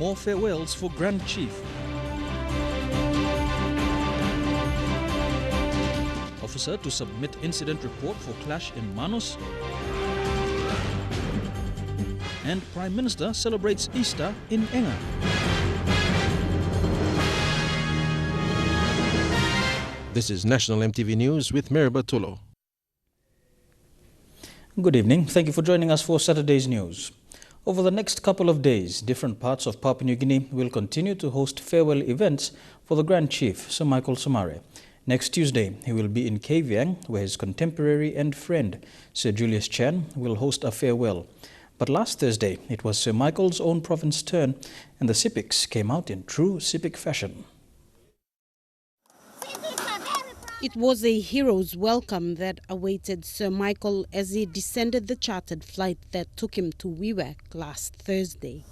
more farewells for Grand Chief. Officer to submit incident report for clash in Manus. And Prime Minister celebrates Easter in Enga. This is National MTV News with Meriba Tulo. Good evening. Thank you for joining us for Saturday's news. Over the next couple of days, different parts of Papua New Guinea will continue to host farewell events for the Grand Chief, Sir Michael Somare. Next Tuesday, he will be in Kavieng, where his contemporary and friend, Sir Julius Chan, will host a farewell. But last Thursday, it was Sir Michael's own province turn, and the Sipiks came out in true Sipik fashion. It was a hero's welcome that awaited Sir Michael as he descended the chartered flight that took him to Wewak last Thursday.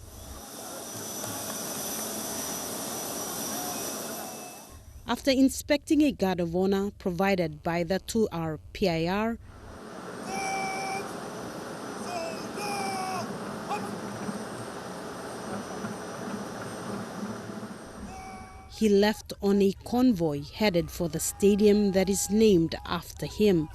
After inspecting a guard of honor provided by the 2R PIR, he left on a convoy headed for the stadium that is named after him.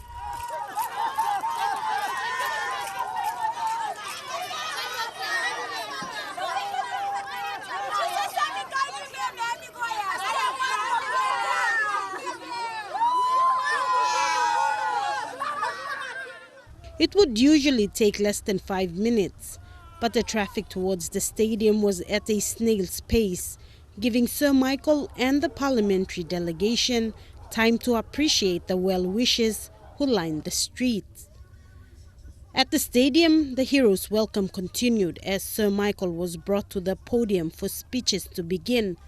It would usually take less than 5 minutes, but the traffic towards the stadium was at a snail's pace, giving Sir Michael and the parliamentary delegation time to appreciate the well-wishers who lined the streets. At the stadium, the hero's welcome continued as Sir Michael was brought to the podium for speeches to begin.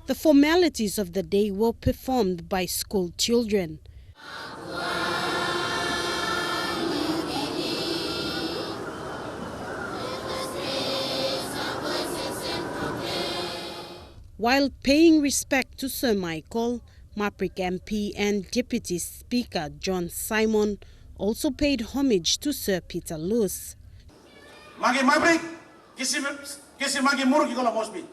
The formalities of the day were performed by school children. While paying respect to Sir Michael, Maprik MP and Deputy Speaker John Simon also paid homage to Sir Peter Luce. Magi Maprik, kisi magi murki kola mosbi.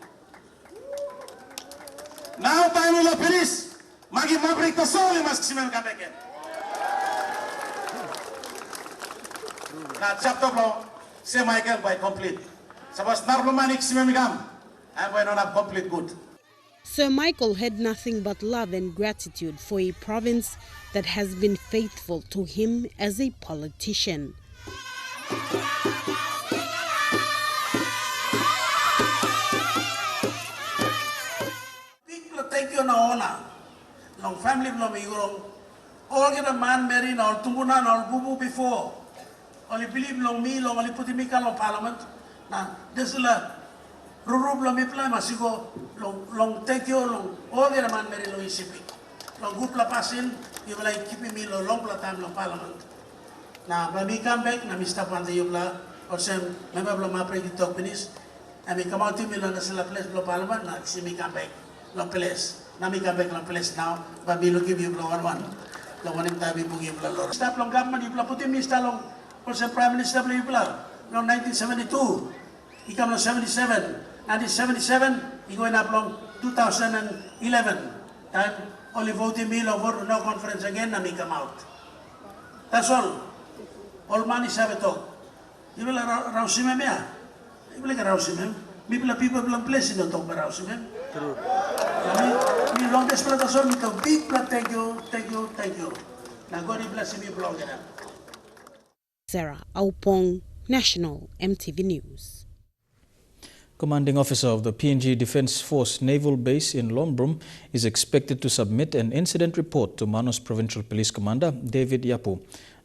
Now time la police, magi Maprik to soli mas simen kabeken. Na chapter blow, Sir Michael by complete. Sabas narlumanik simen gam. And we're not complete good. Sir Michael had nothing but love and gratitude for a province that has been faithful to him as a politician. People take you na honor. Long family blom igorong. All get a man married or tumuna or bubu before. Only believe long me long only put me long parliament. Now this is a Rurub long mipla masigo long take you long all the man very long isipi long good la pasin you like keep me long time long parliament na when we come back na mista pan the yubla or sem member long ma pray talk finish and we come out to me long na place long parliament na see me come back long place na me come back long place now but we look give you long one long one time we bugi long stop long government yubla puti mista long or sem prime minister yubla long 1972 he come long 77 1977, he going up long 2011. Time only voting me over no conference again, and he come out. That's all. All money have talk. You will around him, yeah. You will around him. People will place in the talk around him. True. Me long desperate as all. Me talk big. Thank you. Now God bless him. You belong to them. Sarah Aupong, National MTV News. Commanding Officer of the PNG Defence Force Naval Base in Lombrum is expected to submit an incident report to Manus Provincial Police Commander David Yapu.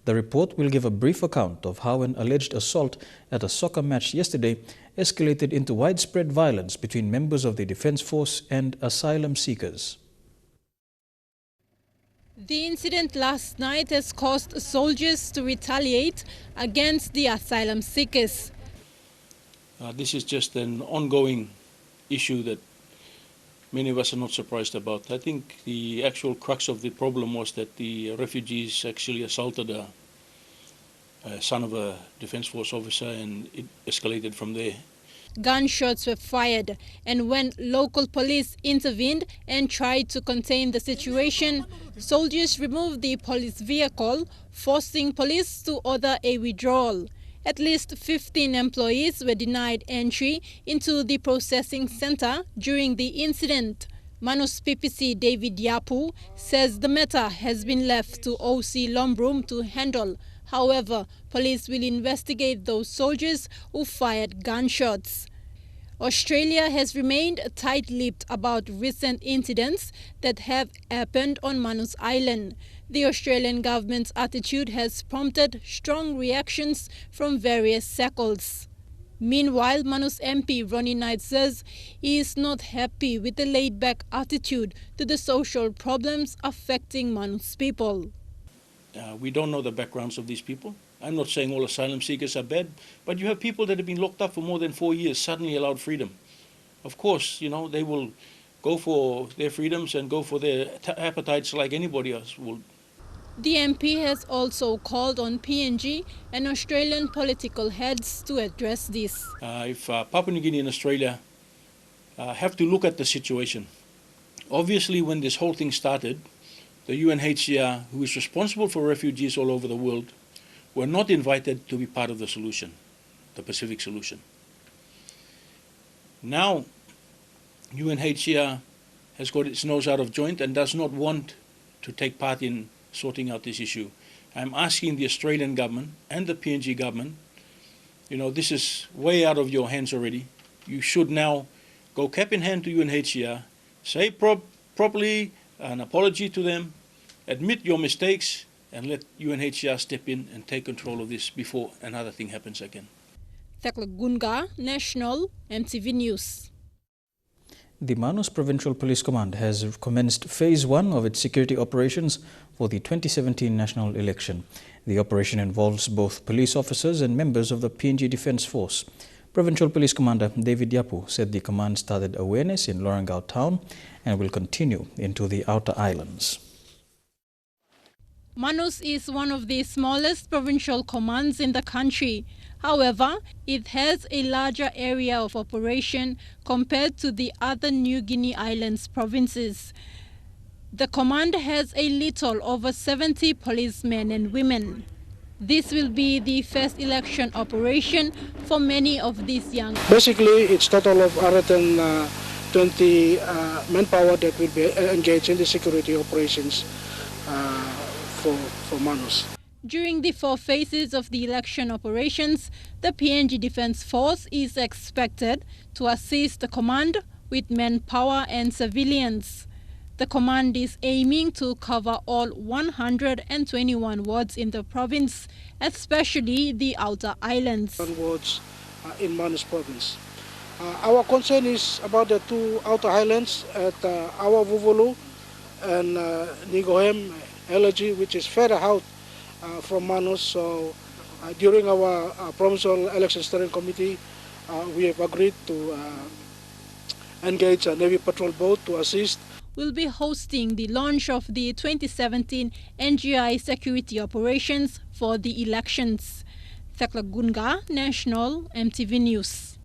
The report will give a brief account of how an alleged assault at a soccer match yesterday escalated into widespread violence between members of the Defence Force and asylum seekers. The incident last night has caused soldiers to retaliate against the asylum seekers. This is just an ongoing issue that many of us are not surprised about. I think the actual crux of the problem was that the refugees actually assaulted son of a Defence Force officer, and it escalated from there. Gunshots were fired, and when local police intervened and tried to contain the situation, soldiers removed the police vehicle, forcing police to order a withdrawal. At least 15 employees were denied entry into the processing center during the incident. Manus PPC David Yapu says the matter has been left to OC Lombroom to handle. However, police will investigate those soldiers who fired gunshots. Australia has remained tight-lipped about recent incidents that have happened on Manus Island. The Australian government's attitude has prompted strong reactions from various circles. Meanwhile, Manus MP Ronnie Knight says he is not happy with the laid-back attitude to the social problems affecting Manus people. We don't know the backgrounds of these people. I'm not saying all asylum seekers are bad, but you have people that have been locked up for more than 4 years suddenly allowed freedom. Of course, you know, they will go for their freedoms and go for their appetites like anybody else will. The MP has also called on PNG and Australian political heads to address this. If Papua New Guinea and Australia have to look at the situation, obviously when this whole thing started, the UNHCR, who is responsible for refugees all over the world, were not invited to be part of the solution, the Pacific solution. Now, UNHCR has got its nose out of joint and does not want to take part in sorting out this issue. I'm asking the Australian government and the PNG government, you know, this is way out of your hands already. You should now go cap in hand to UNHCR, say properly an apology to them, admit your mistakes, and let UNHCR step in and take control of this before another thing happens again. Thakla Gunga, National, MTV News. The Manus Provincial Police Command has commenced Phase 1 of its security operations for the 2017 national election. The operation involves both police officers and members of the PNG Defence Force. Provincial Police Commander David Yapu said the command started awareness in Lorengau town and will continue into the outer islands. Manus is one of the smallest provincial commands in the country. However, it has a larger area of operation compared to the other New Guinea Islands provinces. The command has a little over 70 policemen and women. This will be the first election operation for many of these young. Basically, it's total of 120 manpower that will be engaged in the security operations for Manus. During the 4 phases of the election operations, the PNG Defence Force is expected to assist the command with manpower and civilians. The command is aiming to cover all 121 wards in the province, especially the outer islands. Wards in Manus province. Our concern is about the 2 outer islands at Awa Vuvulu and Nigohem, Elegy, which is further out from Manus. So during our provincial election steering committee, we have agreed to engage a Navy patrol boat to assist. Will be hosting the launch of the 2017 NGI security operations for the elections. Thakla Gunga, National, MTV News.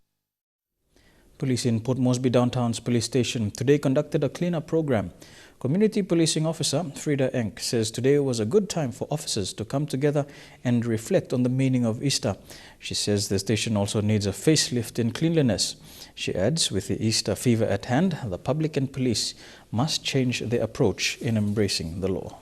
Police in Port Moresby Downtown's police station today conducted a cleanup program. Community Policing Officer Frida Enk says today was a good time for officers to come together and reflect on the meaning of Easter. She says the station also needs a facelift in cleanliness. She adds, with the Easter fever at hand, the public and police must change their approach in embracing the law.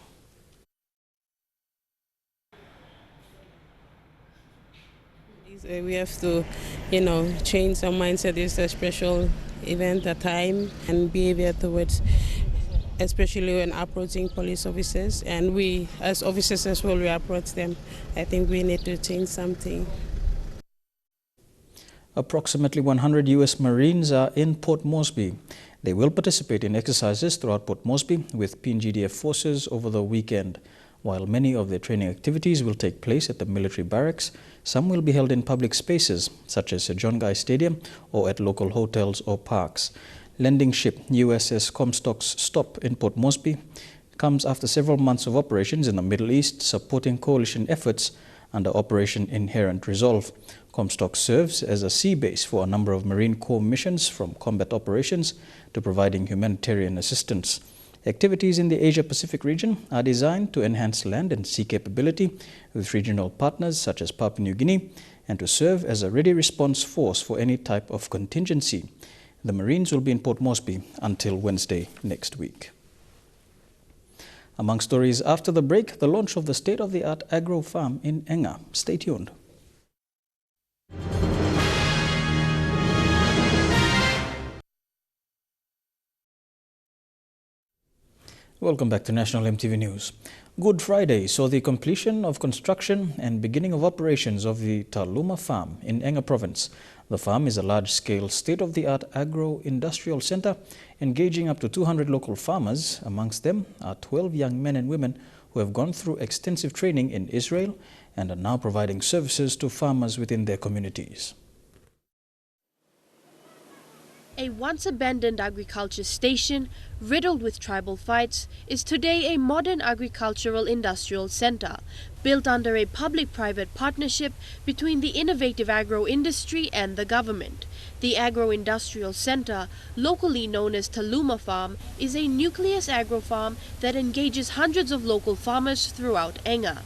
We have to, change our mindset. It's a special event, a time, and behavior towards, especially when approaching police officers, and we as officers as well, we approach them. I think we need to change something. Approximately 100 U.S. Marines are in Port Moresby. They will participate in exercises throughout Port Moresby with PNGDF forces over the weekend. While many of their training activities will take place at the military barracks, some will be held in public spaces such as John Guy Stadium or at local hotels or parks. Landing ship USS Comstock's stop in Port Moresby comes after several months of operations in the Middle East supporting coalition efforts under Operation Inherent Resolve. Comstock serves as a sea base for a number of Marine Corps missions, from combat operations to providing humanitarian assistance. Activities in the Asia-Pacific region are designed to enhance land and sea capability with regional partners such as Papua New Guinea and to serve as a ready response force for any type of contingency. The Marines will be in Port Moresby until Wednesday next week. Among stories after the break, the launch of the state-of-the-art agro farm in Enga. Stay tuned. Welcome back to National EMTV News. Good Friday saw the completion of construction and beginning of operations of the Taluma Farm in Enga Province. The farm is a large-scale, state-of-the-art agro-industrial center engaging up to 200 local farmers. Amongst them are 12 young men and women who have gone through extensive training in Israel and are now providing services to farmers within their communities. A once-abandoned agriculture station, riddled with tribal fights, is today a modern agricultural industrial center, built under a public-private partnership between the innovative agro-industry and the government. The agro-industrial center, locally known as Taluma Farm, is a nucleus agro-farm that engages hundreds of local farmers throughout Enga.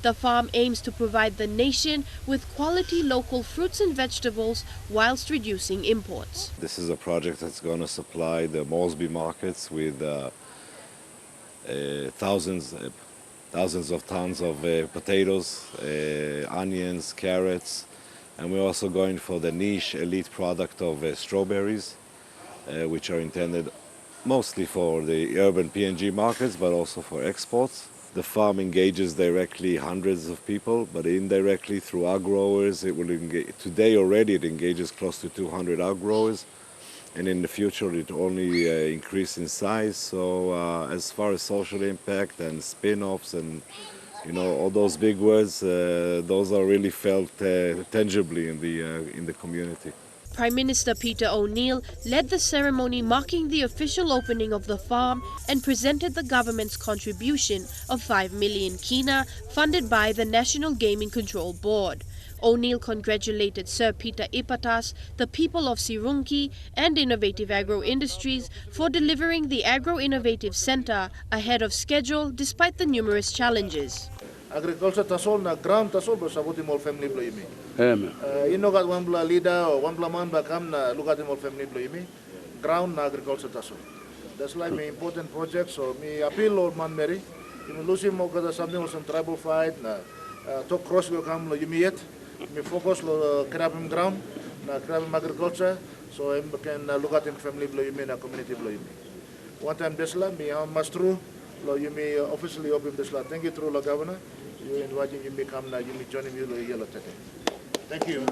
The farm aims to provide the nation with quality local fruits and vegetables whilst reducing imports. This is a project that's going to supply the Moresby markets with thousands of tons of potatoes, onions, carrots, and we're also going for the niche elite product of strawberries, which are intended mostly for the urban PNG markets, but also for exports. The farm engages directly hundreds of people, but indirectly through our growers. It will engage. Today already it engages close to 200 our growers, and in the future it only increase in size. So as far as social impact and spin-offs and all those big words, those are really felt tangibly in the community. Prime Minister Peter O'Neill led the ceremony marking the official opening of the farm and presented the government's contribution of 5 million kina funded by the National Gaming Control Board. O'Neill congratulated Sir Peter Ipatas, the people of Sirunki and Innovative Agro Industries for delivering the Agro-Innovative Centre ahead of schedule despite the numerous challenges. Agriculture tasol na ground tasol bersabot imol family blo imi. Inogat one bla leader or one bla man bakam na lugat imol family blo imi. Ground na agriculture tasol. That's like my important project. So me appeal Lord Man Mary. Imi lusi mo kada something was some tribal fight na to cross go kam lo imi yet. Me focus lo krabim ground na krabim agriculture. So I can lugat in family blo imi na community blo imi. One time desla me mastru lo imi officially open desla. Thank you through la governor. You inviting you become now, you joining me yellow today. Thank you.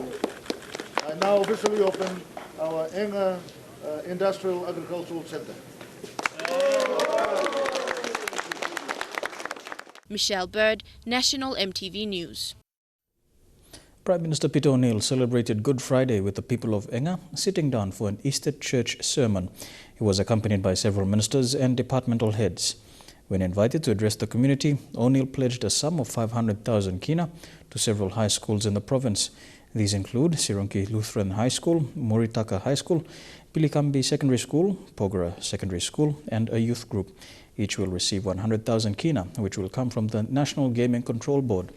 I now officially open our Enga Industrial Agricultural Center. Michelle Bird, National EMTV News. Prime Minister Peter O'Neill celebrated Good Friday with the people of Enga, sitting down for an Easter church sermon. He was accompanied by several ministers and departmental heads. When invited to address the community, O'Neill pledged a sum of 500,000 kina to several high schools in the province. These include Sirunki Lutheran High School, Muritaka High School, Pilikambi Secondary School, Pogara Secondary School, and a youth group. Each will receive 100,000 kina, which will come from the National Gaming Control Board.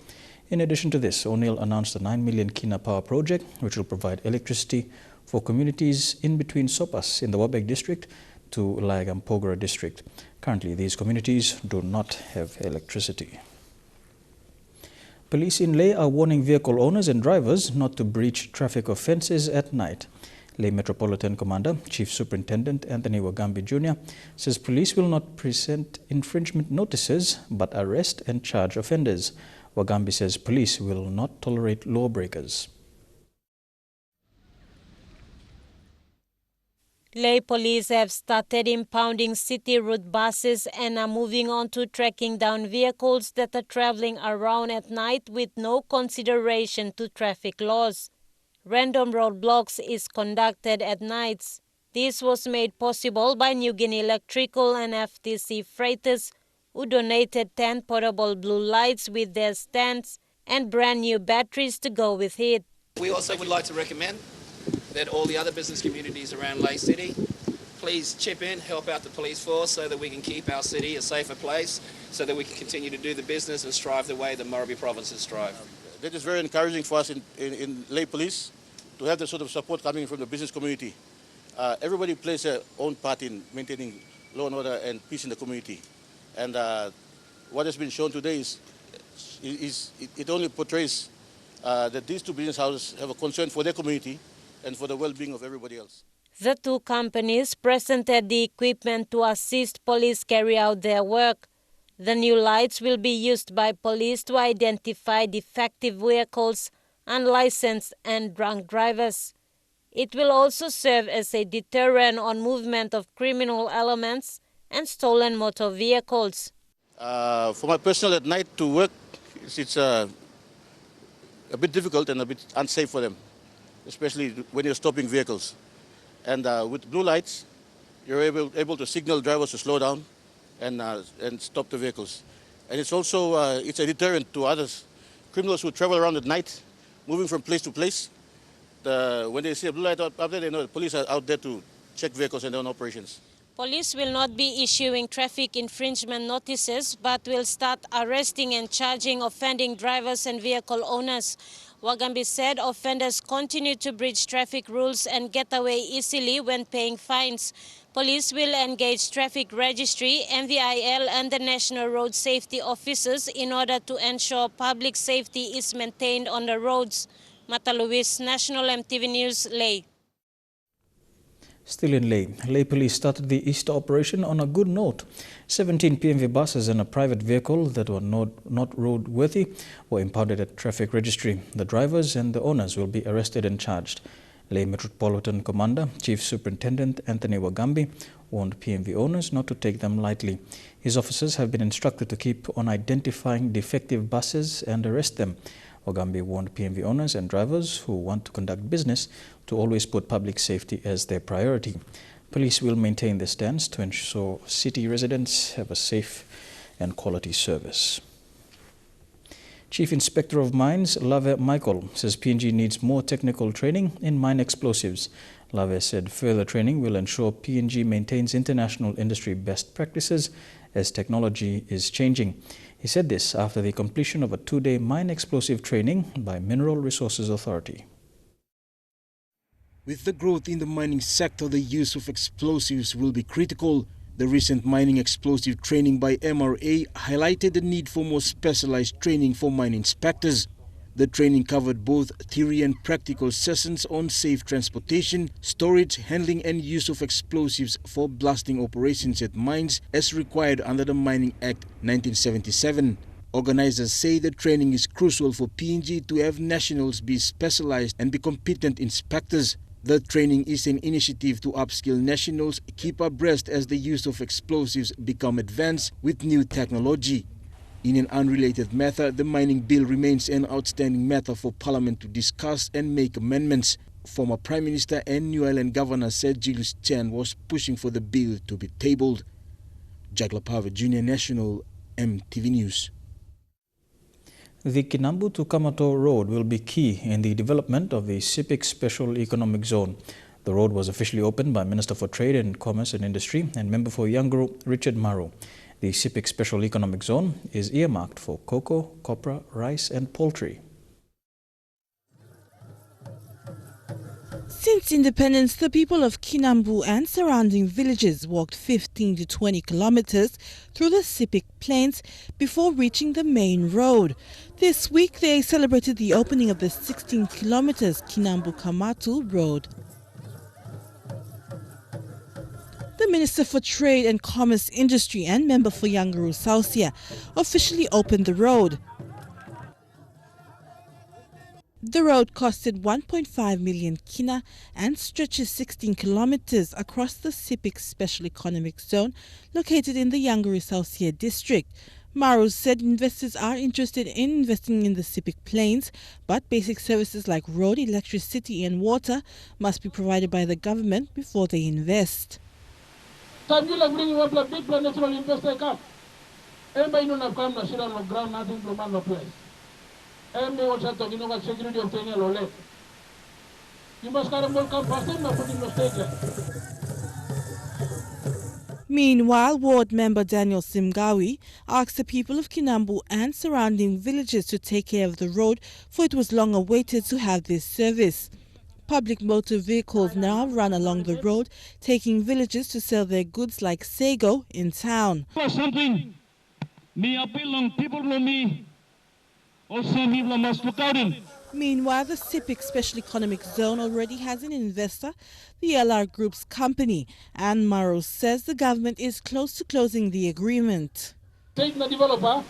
In addition to this, O'Neill announced a 9 million kina power project, which will provide electricity for communities in between Sopas in the Wabeg district to Lagam Pogara district. Currently, these communities do not have electricity. Police in Leh are warning vehicle owners and drivers not to breach traffic offences at night. Leh Metropolitan Commander, Chief Superintendent Anthony Wagambi Jr. says police will not present infringement notices but arrest and charge offenders. Wagambi says police will not tolerate lawbreakers. Leh police have started impounding city route buses and are moving on to tracking down vehicles that are traveling around at night with no consideration to traffic laws. Random roadblocks is conducted at nights. This was made possible by New Guinea Electrical and FTC freighters who donated 10 portable blue lights with their stands and brand new batteries to go with it. We also would like to recommend that all the other business communities around Lake City please chip in, help out the police force so that we can keep our city a safer place, so that we can continue to do the business and strive the way that Morobe provinces strive. That is very encouraging for us in Lake Police to have the sort of support coming from the business community. Everybody plays their own part in maintaining law and order and peace in the community. And what has been shown today it only portrays that these two business houses have a concern for their community and for the well-being of everybody else. The two companies presented the equipment to assist police carry out their work. The new lights will be used by police to identify defective vehicles, unlicensed and drunk drivers. It will also serve as a deterrent on movement of criminal elements and stolen motor vehicles. For my personal at night to work, it's a bit difficult and a bit unsafe for them, especially when you're stopping vehicles. And with blue lights, you're able to signal drivers to slow down and stop the vehicles. And it's also it's a deterrent to others, criminals who travel around at night, moving from place to place. When they see a blue light up there, they know the police are out there to check vehicles and their own operations. Police will not be issuing traffic infringement notices, but will start arresting and charging offending drivers and vehicle owners. Wagambi said offenders continue to breach traffic rules and get away easily when paying fines. Police will engage traffic registry, MVIL and the National Road Safety Officers in order to ensure public safety is maintained on the roads. Mata Luis, National MTV News, Ley. Still in Ley, Ley Police started the Easter operation on a good note. 17 PMV buses and a private vehicle that were not roadworthy were impounded at traffic registry. The drivers and the owners will be arrested and charged. Ley Metropolitan Commander, Chief Superintendent Anthony Wagambi, warned PMV owners not to take them lightly. His officers have been instructed to keep on identifying defective buses and arrest them. Wagambi warned PMV owners and drivers who want to conduct business to always put public safety as their priority. Police will maintain their stance to ensure city residents have a safe and quality service. Chief Inspector of Mines, Lave Michael, says PNG needs more technical training in mine explosives. Lave said further training will ensure PNG maintains international industry best practices as technology is changing. He said this after the completion of a 2-day mine explosive training by Mineral Resources Authority. With the growth in the mining sector, the use of explosives will be critical. The recent mining explosive training by MRA highlighted the need for more specialized training for mine inspectors. The training covered both theory and practical sessions on safe transportation, storage, handling and use of explosives for blasting operations at mines as required under the Mining Act 1977. Organizers say the training is crucial for PNG to have nationals be specialized and be competent inspectors. The training is an initiative to upskill nationals, keep abreast as the use of explosives become advanced with new technology. In an unrelated matter, the mining bill remains an outstanding matter for Parliament to discuss and make amendments. Former Prime Minister and New Ireland Governor Sir Julius Chan was pushing for the bill to be tabled. Jagla Pava, Junior National, MTV News. The Kinambu to Kamato Road will be key in the development of the SIPIC Special Economic Zone. The road was officially opened by Minister for Trade and Commerce and Industry and Member for Yanguru, Richard Maro. The SIPIC Special Economic Zone is earmarked for cocoa, copra, rice and poultry. Since independence, the people of Kinambu and surrounding villages walked 15 to 20 kilometers through the SIPIC plains before reaching the main road. This week, they celebrated the opening of the 16 kilometers Kinambu-Kamatu road. The Minister for Trade and Commerce Industry and Member for Yanguru Sausia officially opened the road. The road costed 1.5 million kina and stretches 16 kilometers across the SIPIC Special Economic Zone located in the Yanguru Sausia district. Maru said investors are interested in investing in the SIPIC plains, but basic services like road, electricity and water must be provided by the government before they invest. Time you like bringing up a big natural investor come. Everybody don't have come to sit on the ground, nothing to man no place. And me also talking about security of thing alone. You must carry more compassion, not put in mistake. Meanwhile, ward member Daniel Simgawi asked the people of Kinambu and surrounding villages to take care of the road, for it was long awaited to have this service. Public motor vehicles now run along the road, taking villagers to sell their goods like sago in town. Something, me appeal on people know me, also people must look out in. Meanwhile, the SIPIC Special Economic Zone already has an investor, the LR Group's company, and Maro says the government is close to closing the agreement. Take the developer,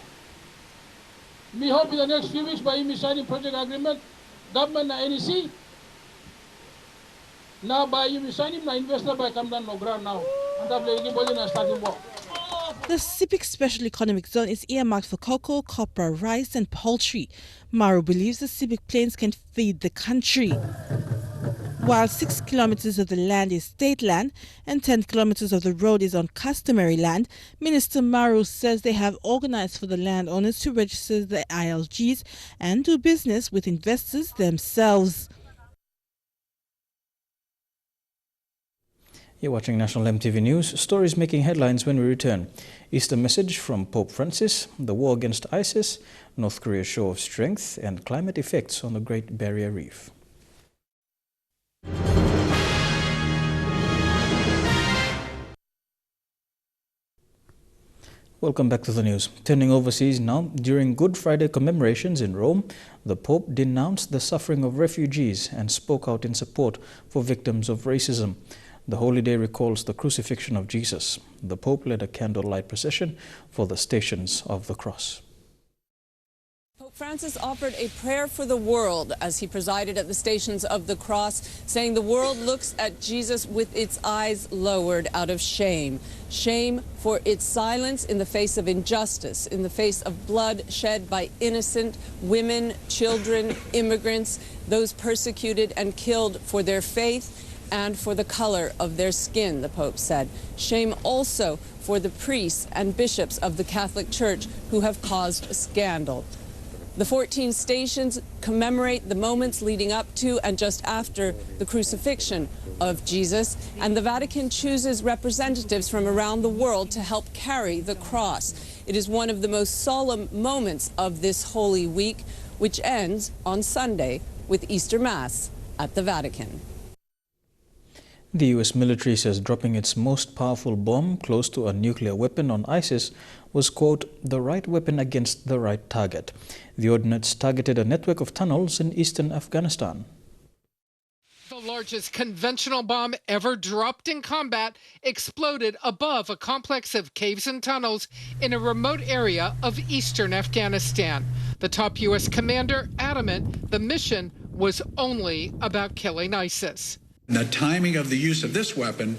me hope in the next few weeks by me signing project agreement, government and NEC. Now by you signing my investor by come down no ground now, and I'm starting work. The SIPIC Special Economic Zone is earmarked for cocoa, copra, rice and poultry. Maro believes the SIPIC plains can feed the country. While 6 kilometers of the land is state land and 10 kilometers of the road is on customary land, Minister Maro says they have organized for the landowners to register the ILGs and do business with investors themselves. You're watching National MTV News. Stories making headlines when we return. Easter message from Pope Francis, the war against ISIS, North Korea's show of strength, and climate effects on the Great Barrier Reef. Welcome back to the news. Turning overseas now, during Good Friday commemorations in Rome, the Pope denounced the suffering of refugees and spoke out in support for victims of racism. The holy day recalls the crucifixion of Jesus. The Pope led a candlelight procession for the Stations of the Cross. Pope Francis offered a prayer for the world as he presided at the Stations of the Cross, saying the world looks at Jesus with its eyes lowered out of shame. Shame for its silence in the face of injustice, in the face of blood shed by innocent women, children, immigrants, those persecuted and killed for their faith and for the color of their skin, the Pope said. Shame also for the priests and bishops of the Catholic Church who have caused scandal. The 14 stations commemorate the moments leading up to and just after the crucifixion of Jesus, and the Vatican chooses representatives from around the world to help carry the cross. It is one of the most solemn moments of this Holy Week, which ends on Sunday with Easter Mass at the Vatican. The U.S. military says dropping its most powerful bomb close to a nuclear weapon on ISIS was, quote, the right weapon against the right target. The ordnance targeted a network of tunnels in eastern Afghanistan. The largest conventional bomb ever dropped in combat exploded above a complex of caves and tunnels in a remote area of eastern Afghanistan. The top U.S. commander adamant the mission was only about killing ISIS. The timing of the use of this weapon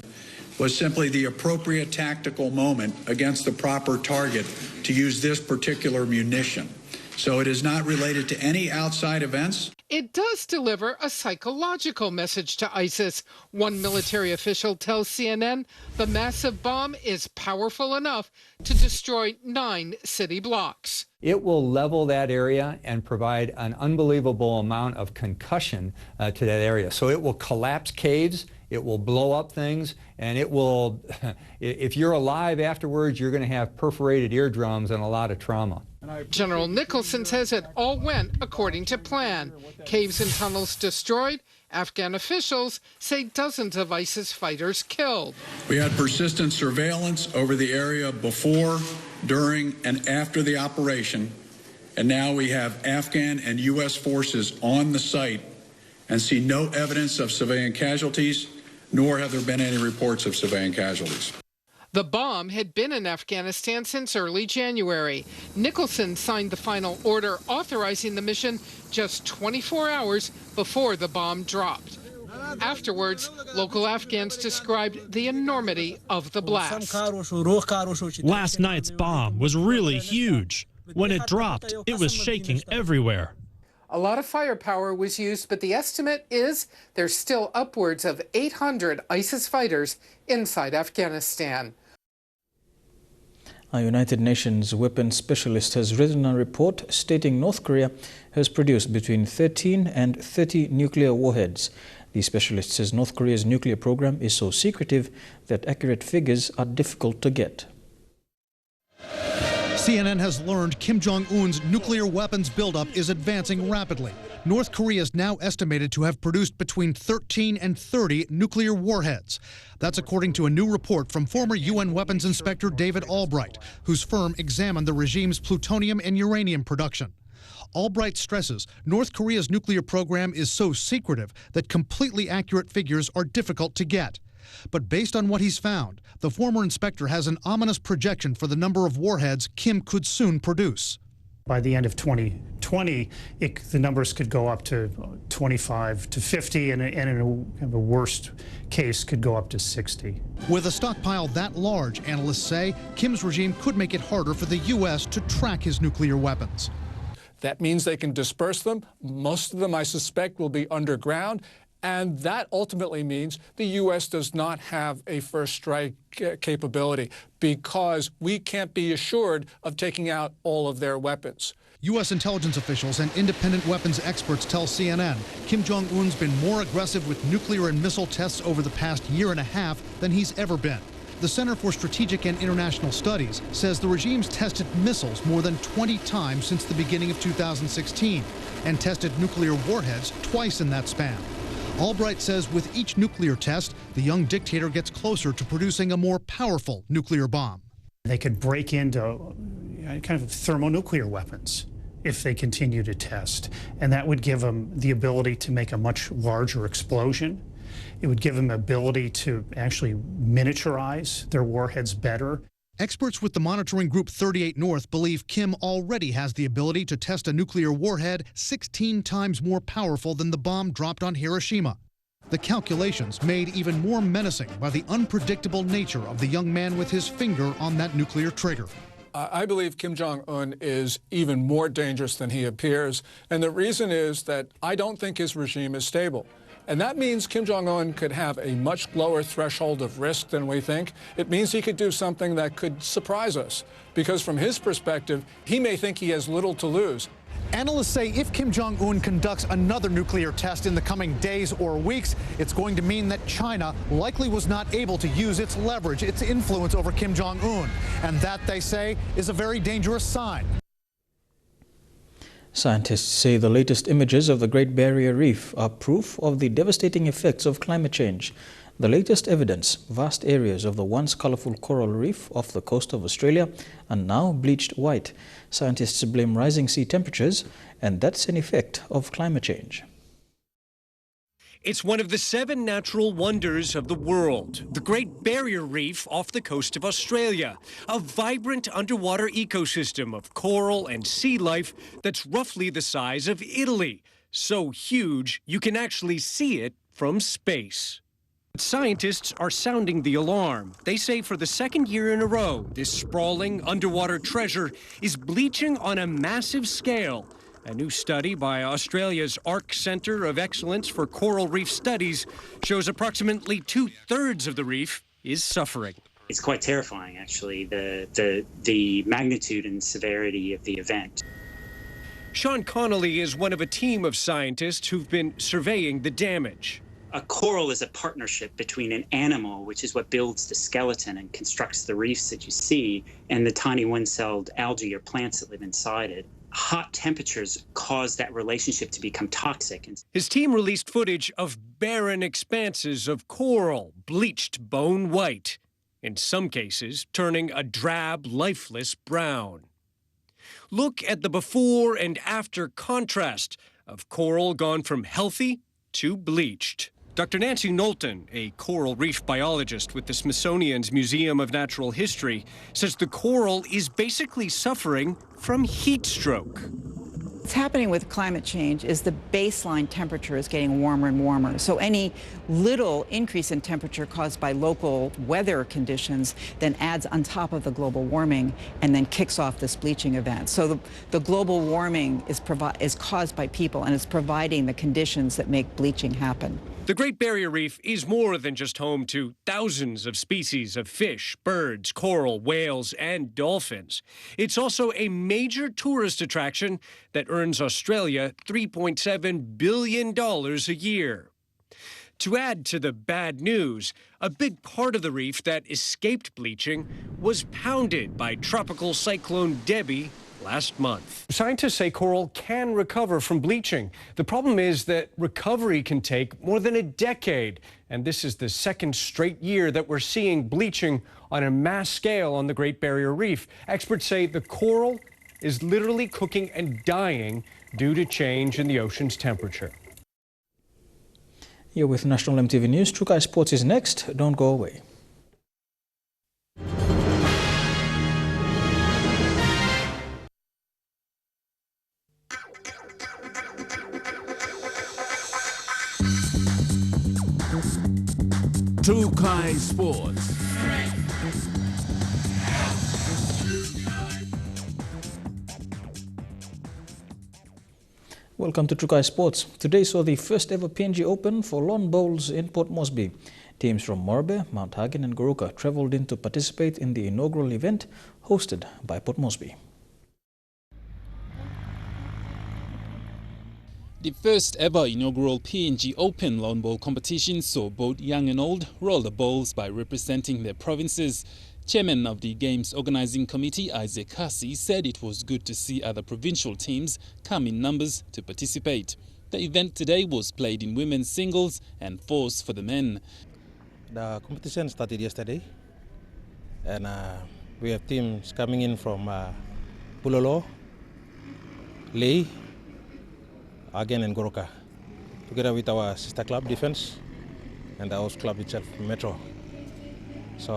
was simply the appropriate tactical moment against the proper target to use this particular munition. So it is not related to any outside events. It does deliver a psychological message to ISIS. One military official tells CNN the massive bomb is powerful enough to destroy 9 city blocks. It will level that area and provide an unbelievable amount of concussion to that area. So it will collapse caves, it will blow up things, and it will, if you're alive afterwards, you're going to have perforated eardrums and a lot of trauma. General Nicholson says it all went according to plan. Caves and tunnels destroyed. Afghan officials say dozens of ISIS fighters killed. We had persistent surveillance over the area before, during, and after the operation, and now we have Afghan and U.S. forces on the site and see no evidence of civilian casualties, nor have there been any reports of civilian casualties. The bomb had been in Afghanistan since early January. Nicholson signed the final order authorizing the mission just 24 hours before the bomb dropped. Afterwards, local Afghans described the enormity of the blast. Last night's bomb was really huge. When it dropped, it was shaking everywhere. A lot of firepower was used, but the estimate is there's still upwards of 800 ISIS fighters inside Afghanistan. A United Nations weapons specialist has written a report stating North Korea has produced between 13 and 30 nuclear warheads. The specialist says North Korea's nuclear program is so secretive that accurate figures are difficult to get. CNN has learned Kim Jong-un's nuclear weapons buildup is advancing rapidly. North Korea is now estimated to have produced between 13 and 30 nuclear warheads. That's according to a new report from former UN weapons inspector David Albright, whose firm examined the regime's plutonium and uranium production. Albright stresses North Korea's nuclear program is so secretive that completely accurate figures are difficult to get. But based on what he's found, the former inspector has an ominous projection for the number of warheads Kim could soon produce. By the end of 2020, the numbers could go up to 25 to 50, and in a worst case could go up to 60. With a stockpile that large, analysts say, Kim's regime could make it harder for the U.S. to track his nuclear weapons. That means they can disperse them. Most of them, I suspect, will be underground. And that ultimately means the U.S. does not have a first strike capability because we can't be assured of taking out all of their weapons. U.S. intelligence officials and independent weapons experts tell CNN Kim Jong-un's been more aggressive with nuclear and missile tests over the past year and a half than he's ever been. The Center for Strategic and International Studies says the regime's tested missiles more than 20 times since the beginning of 2016 and tested nuclear warheads twice in that span. Albright says with each nuclear test, the young dictator gets closer to producing a more powerful nuclear bomb. They could break into kind of thermonuclear weapons if they continue to test, and that would give them the ability to make a much larger explosion. It would give them the ability to actually miniaturize their warheads better. Experts with the monitoring group 38 North believe Kim already has the ability to test a nuclear warhead 16 times more powerful than the bomb dropped on Hiroshima. The calculations made even more menacing by the unpredictable nature of the young man with his finger on that nuclear trigger. I believe Kim Jong-un is even more dangerous than he appears, and the reason is that I don't think his regime is stable. And that means Kim Jong-un could have a much lower threshold of risk than we think. It means he could do something that could surprise us, because from his perspective, he may think he has little to lose. Analysts say if Kim Jong-un conducts another nuclear test in the coming days or weeks, it's going to mean that China likely was not able to use its leverage, its influence over Kim Jong-un. And that, they say, is a very dangerous sign. Scientists say the latest images of the Great Barrier Reef are proof of the devastating effects of climate change. The latest evidence, vast areas of the once colorful coral reef off the coast of Australia are now bleached white. Scientists blame rising sea temperatures, and that's an effect of climate change. It's one of the 7 natural wonders of the world, the Great Barrier Reef off the coast of Australia, a vibrant underwater ecosystem of coral and sea life that's roughly the size of Italy, so huge you can actually see it from space. Scientists are sounding the alarm. They say for the 2nd year in a row, this sprawling underwater treasure is bleaching on a massive scale. A new study by Australia's ARC Centre of Excellence for Coral Reef Studies shows approximately 2/3 of the reef is suffering. It's quite terrifying, actually, the magnitude and severity of the event. Sean Connolly is one of a team of scientists who've been surveying the damage. A coral is a partnership between an animal, which is what builds the skeleton and constructs the reefs that you see, and the tiny one-celled algae or plants that live inside it. Hot temperatures cause that relationship to become toxic. His team released footage of barren expanses of coral, bleached bone white, in some cases turning a drab, lifeless brown. Look at the before and after contrast of coral gone from healthy to bleached. Dr. Nancy Knowlton, a coral reef biologist with the Smithsonian's Museum of Natural History, says the coral is basically suffering from heat stroke. What's happening with climate change is the baseline temperature is getting warmer and warmer. So any little increase in temperature caused by local weather conditions then adds on top of the global warming and then kicks off this bleaching event. So the global warming is caused by people, and it's providing the conditions that make bleaching happen. The Great Barrier Reef is more than just home to thousands of species of fish, birds, coral, whales, and dolphins. It's also a major tourist attraction that earns Australia $3.7 billion a year. To add to the bad news, a big part of the reef that escaped bleaching was pounded by Tropical Cyclone Debbie last month. Scientists say coral can recover from bleaching. The problem is that recovery can take more than a decade. And this is the second straight year that we're seeing bleaching on a mass scale on the Great Barrier Reef. Experts say the coral is literally cooking and dying due to change in the ocean's temperature. Here with National EMTV News, Trukai Sports is next. Don't go away. Trukai Sports. Welcome to Trukai Sports. Today saw the first ever PNG Open for lawn bowls in Port Moresby. Teams from Morbe, Mount Hagen and Goroka travelled in to participate in the inaugural event hosted by Port Moresby. The first ever inaugural PNG Open lawn bowl competition saw both young and old roll the bowls by representing their provinces. Chairman of the Games Organizing Committee, Isaac Cassie, said it was good to see other provincial teams come in numbers to participate. The event today was played in women's singles and fours for the men. The competition started yesterday, and we have teams coming in from Pulolo, Lei, Hagen and Goroka, together with our sister club, Defense, and the host club itself, Metro. So,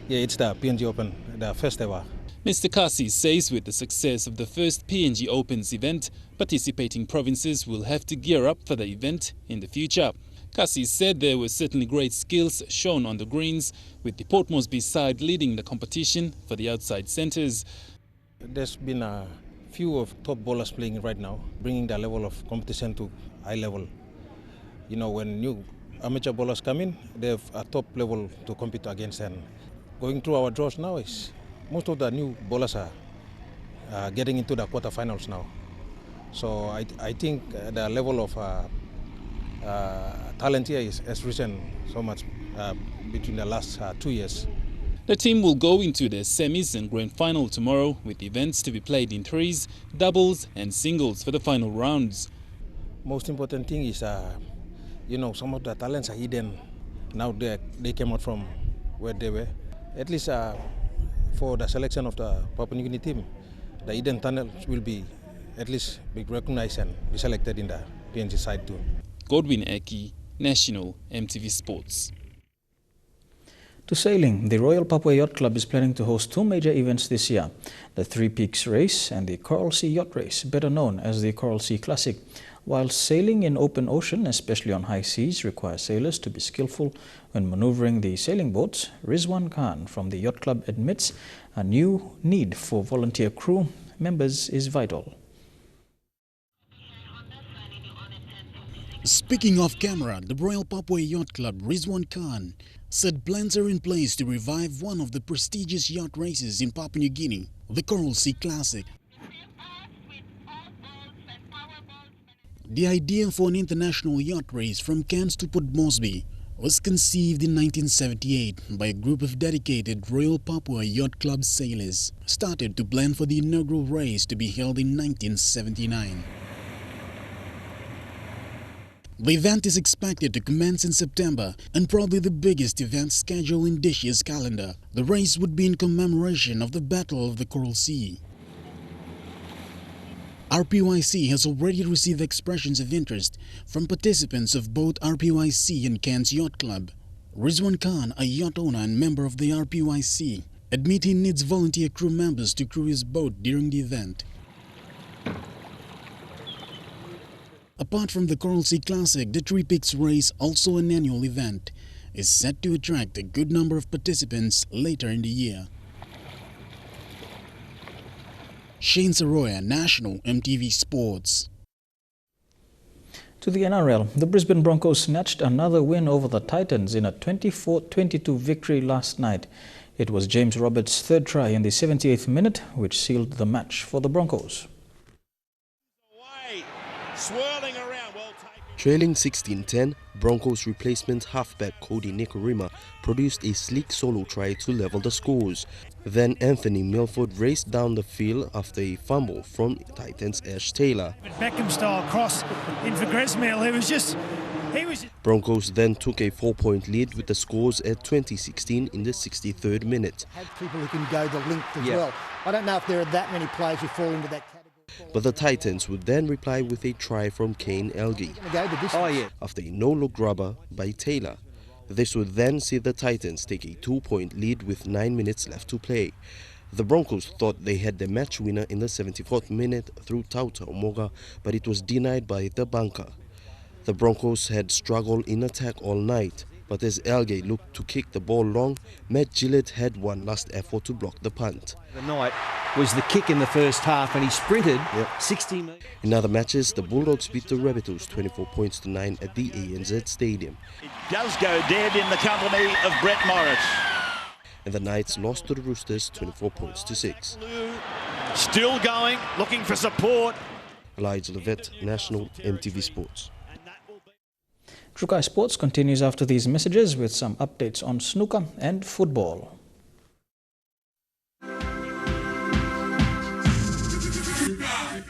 yeah, it's the PNG Open, the first ever. Mr. Kasi says with the success of the first PNG Opens event, participating provinces will have to gear up for the event in the future. Kasi said there were certainly great skills shown on the greens, with the Port Moresby side leading the competition for the outside centres. There's been a few of top bowlers playing right now, bringing the level of competition to high level. You know, when new amateur bowlers come in, they have a top level to compete against, and going through our draws now is most of the new bowlers are getting into the quarterfinals now. So I think the level of talent here has risen so much between the last 2 years. The team will go into their semis and grand final tomorrow, with events to be played in threes, doubles and singles for the final rounds. Most important thing is, you know, some of the talents are hidden. Now they came out from where they were. At least for the selection of the Papua New Guinea team, the hidden talents will be at least be recognized and be selected in the PNG side too. Godwin Eki, National EMTV Sports. To sailing, the Royal Papua Yacht Club is planning to host two major events this year, the Three Peaks Race and the Coral Sea Yacht Race, better known as the Coral Sea Classic. While sailing in open ocean, especially on high seas, requires sailors to be skillful when maneuvering the sailing boats, Rizwan Khan from the Yacht Club admits a new need for volunteer crew members is vital. Speaking off camera, the Royal Papua Yacht Club, Rizwan Khan, said plans are in place to revive one of the prestigious yacht races in Papua New Guinea, the Coral Sea Classic. The idea for an international yacht race from Cairns to Port Moresby was conceived in 1978 by a group of dedicated Royal Papua Yacht Club sailors, started to plan for the inaugural race to be held in 1979. The event is expected to commence in September and probably the biggest event scheduled in this year's calendar. The race would be in commemoration of the Battle of the Coral Sea. RPYC has already received expressions of interest from participants of both RPYC and Cairns Yacht Club. Rizwan Khan, a yacht owner and member of the RPYC, admits he needs volunteer crew members to crew his boat during the event. Apart from the Coral Sea Classic, the Three Peaks Race, also an annual event, is set to attract a good number of participants later in the year. Shane Saroya, National EMTV Sports. To the NRL, the Brisbane Broncos snatched another win over the Titans in a 24-22 victory last night. It was James Roberts' third try in the 78th minute, which sealed the match for the Broncos. Swirling around, well taken. Trailing 16-10, Broncos replacement halfback Cody Nikorima produced a sleek solo try to level the scores. Then Anthony Milford raced down the field after a fumble from Titans' Ash Taylor. Beckham-style cross in for Gresmill. Broncos then took a 4-point lead with the scores at 20-16 in the 63rd minute. Have people who can go the length as well. I don't know if there are that many players who fall into that category. But the Titans would then reply with a try from Kane Elgey after a no-look grubber by Taylor. This would then see the Titans take a 2-point lead with 9 minutes left to play. The Broncos thought they had the match winner in the 74th minute through Tauta Umoga, but it was denied by the bunker. The Broncos had struggled in attack all night, but as Elgey looked to kick the ball long, Matt Gillett had one last effort to block the punt. The night was the kick in the first half, and he sprinted 60 metres. In other matches, the Bulldogs beat the Rabbitohs 24-9 at the ANZ Stadium. It does go dead in the company of Brett Morris. And the Knights lost to the Roosters 24-6. Still going, looking for support. Elijah Levette, National EMTV Sports. Trukai Sports continues after these messages with some updates on snooker and football.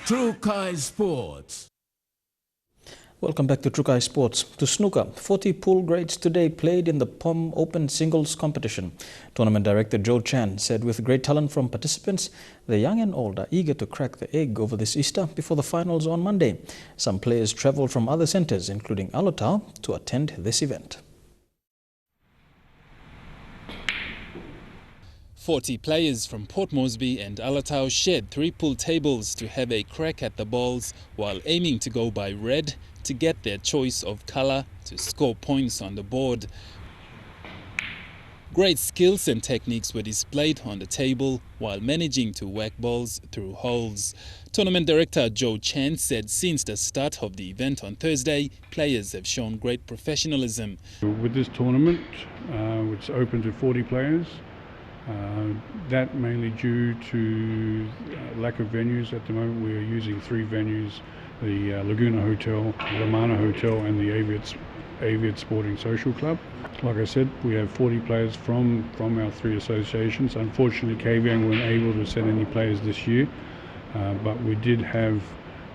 Trukai Sports. Welcome back to Trukai Sports. To snooker, 40 pool grades today played in the POM Open Singles competition. Tournament director Joe Chan said with great talent from participants, the young and old are eager to crack the egg over this Easter before the finals on Monday. Some players travelled from other centres, including Alotau, to attend this event. 40 players from Port Moresby and Alotau shared 3 pool tables to have a crack at the balls while aiming to go by red to get their choice of colour to score points on the board. Great skills and techniques were displayed on the table while managing to whack balls through holes. Tournament director Joe Chan said since the start of the event on Thursday, players have shown great professionalism. With this tournament, which is open to 40 players, that mainly due to lack of venues. At the moment we are using 3 venues, the Laguna Hotel, the Mana Hotel and the Aviat Sporting Social Club. Like I said, we have 40 players from our 3 associations. Unfortunately, KVN weren't able to send any players this year, but we do have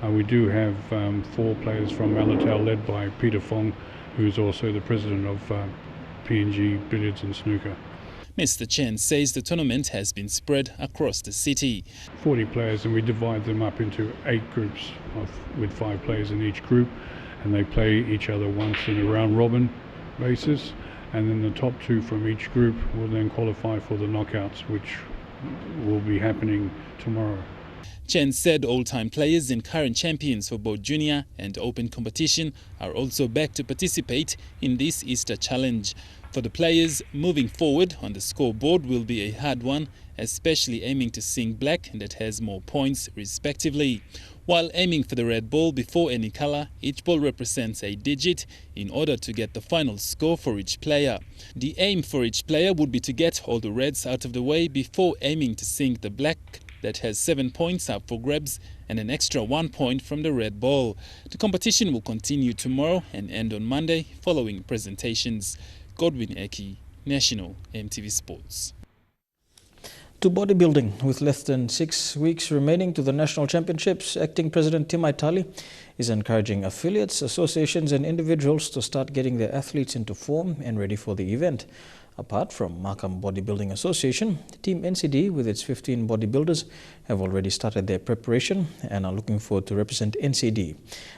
4 players from Alotau led by Peter Fong, who is also the president of PNG Billiards and Snooker. Mr. Chen says the tournament has been spread across the city. 40 players, and we divide them up into 8 groups with 5 players in each group, and they play each other once in a round robin basis, and then the top 2 from each group will then qualify for the knockouts, which will be happening tomorrow. Chen said all-time players and current champions for both junior and open competition are also back to participate in this Easter challenge. For the players, moving forward on the scoreboard will be a hard one, especially aiming to sing black that has more points respectively. While aiming for the red ball before any colour, each ball represents a digit in order to get the final score for each player. The aim for each player would be to get all the reds out of the way before aiming to sing the black that has 7 points up for grabs and an extra 1 point from the red ball. The competition will continue tomorrow and end on Monday following presentations. Godwin Eki, National EMTV Sports. To bodybuilding, with less than 6 weeks remaining to the National Championships, Acting President Tim Aitali is encouraging affiliates, associations and individuals to start getting their athletes into form and ready for the event. Apart from Markham Bodybuilding Association, Team NCD with its 15 bodybuilders have already started their preparation and are looking forward to represent NCD.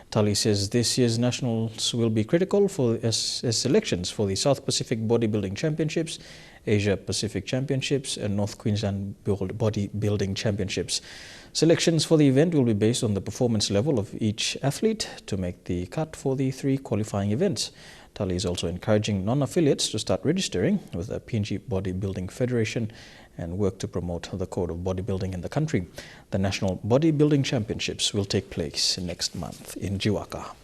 Tali says this year's nationals will be critical as selections for the South Pacific Bodybuilding Championships, Asia Pacific Championships and North Queensland Bodybuilding Championships. Selections for the event will be based on the performance level of each athlete to make the cut for the 3 qualifying events. Tali is also encouraging non-affiliates to start registering with the PNG Bodybuilding Federation and work to promote the code of bodybuilding in the country. The National Bodybuilding Championships will take place next month in Jiwaka.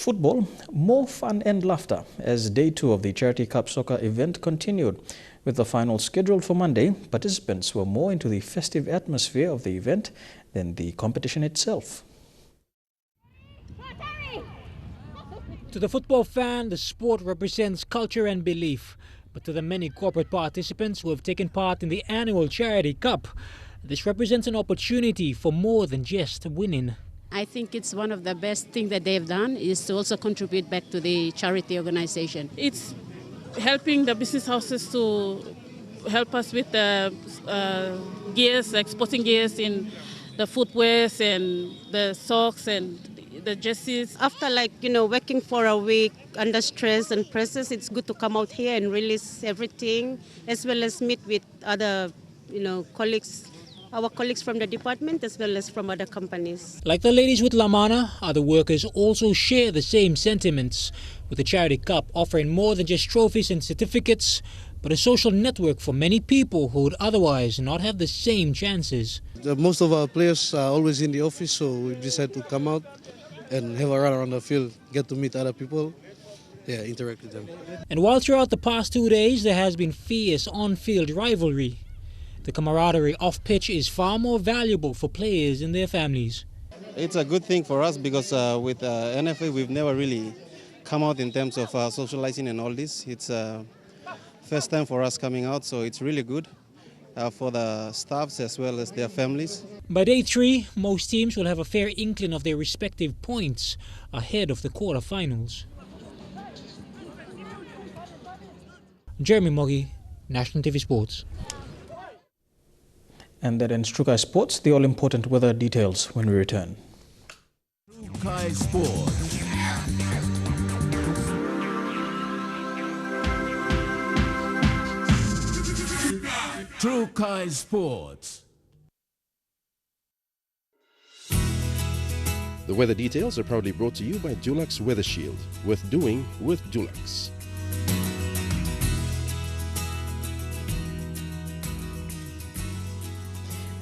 Football, more fun and laughter as Day 2 of the Charity Cup soccer event continued. With the final scheduled for Monday, participants were more into the festive atmosphere of the event than the competition itself. To the football fan, the sport represents culture and belief. But to the many corporate participants who have taken part in the annual Charity Cup, this represents an opportunity for more than just winning. I think it's one of the best things that they've done is to also contribute back to the charity organization. It's helping the business houses to help us with the gears, like sporting gears in the footwears and the socks and the jerseys. After working for a week under stress and pressures, it's good to come out here and release everything, as well as meet with other, colleagues, our colleagues from the department as well as from other companies. Like the ladies with Lamana, other workers also share the same sentiments, with the Charity Cup offering more than just trophies and certificates, but a social network for many people who would otherwise not have the same chances. Most of our players are always in the office, so we decided to come out and have a run around the field, get to meet other people, interact with them. And while throughout the past 2 days there has been fierce on-field rivalry, the camaraderie off-pitch is far more valuable for players and their families. It's a good thing for us because with NFA we've never really come out in terms of socializing and all this. It's first time for us coming out, so it's really good for the staffs as well as their families. By Day 3, most teams will have a fair inkling of their respective points ahead of the quarterfinals. Jeremy Moggy, National TV Sports. And that ends Trukai Sports. The all-important weather details when we return. Trukai Sports. Trukai Sports. The weather details are proudly brought to you by Dulux Weather Shield. Worth doing with Dulux.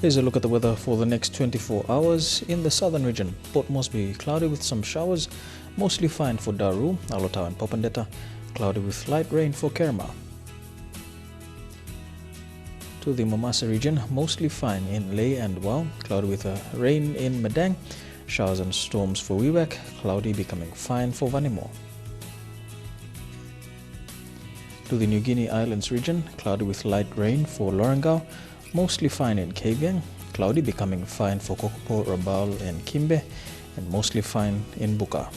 Here's a look at the weather for the next 24 hours. In the southern region, Port Moresby cloudy with some showers, mostly fine for Daru, Alotau and Popondetta, cloudy with light rain for Kerma. To the Momasa region, mostly fine in Ley and Wau, cloudy with rain in Madang, showers and storms for Wewak, cloudy becoming fine for Vanimo. To the New Guinea Islands region, cloudy with light rain for Lorengau, mostly fine in Kavieng, cloudy becoming fine for Kokopo, Rabaul and Kimbe, and mostly fine in Buka.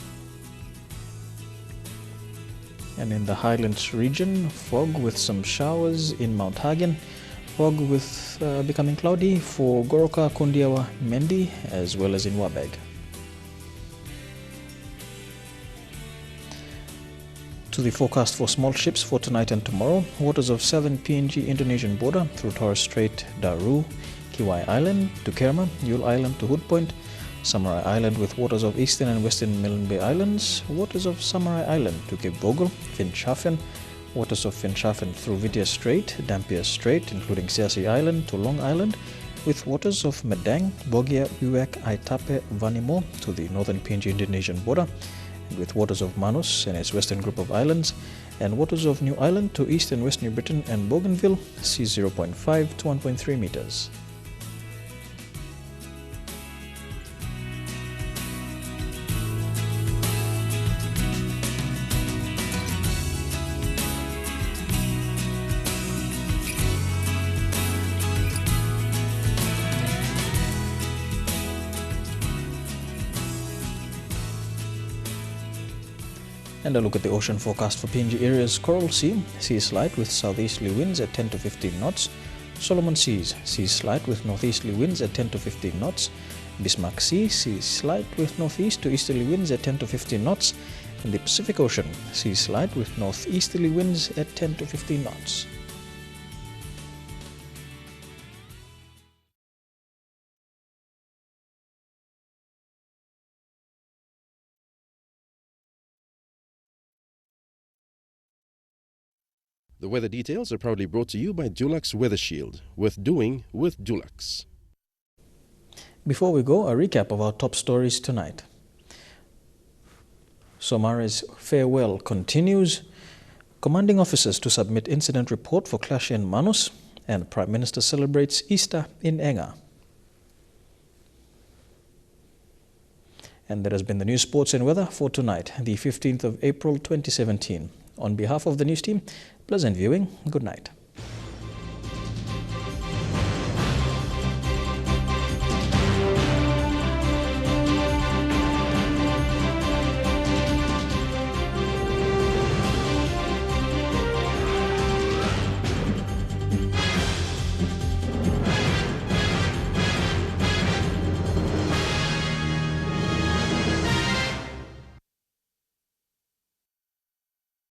And in the Highlands region, fog with some showers in Mount Hagen, fog with becoming cloudy for Goroka, Kundiawa, Mendi, as well as in Wabeg. To the forecast for small ships for tonight and tomorrow, waters of southern PNG Indonesian border through Torres Strait, Daru, Kiwai Island to Kerma, Yule Island to Hood Point, Samurai Island with waters of eastern and western Milne Bay Islands, waters of Samurai Island to Cape Vogel, Finschhafen, waters of Finschhafen through Vitia Strait, Dampier Strait, including Siasi Island to Long Island, with waters of Madang, Bogia, Wewak, Aitape, Vanimo to the northern PNG Indonesian border, and with waters of Manus and its western group of islands, and waters of New Ireland to east and west New Britain and Bougainville, sea 0.5 to 1.3 meters. And a look at the ocean forecast for PNG areas. Coral Sea, sea slight with southeasterly winds at 10 to 15 knots. Solomon Seas, sea slight with northeasterly winds at 10 to 15 knots. Bismarck Sea, sea slight with northeast to easterly winds at 10 to 15 knots. And the Pacific Ocean, sea slight with northeasterly winds at 10 to 15 knots. The weather details are proudly brought to you by Dulux Weather Shield. Worth doing with Dulux. Before we go, a recap of our top stories tonight. Somare's farewell continues. Commanding officers to submit incident report for clash in Manus, and Prime Minister celebrates Easter in Enga. And that has been the news, sports and weather for tonight, the 15th of April 2017. On behalf of the news team, pleasant viewing. Good night.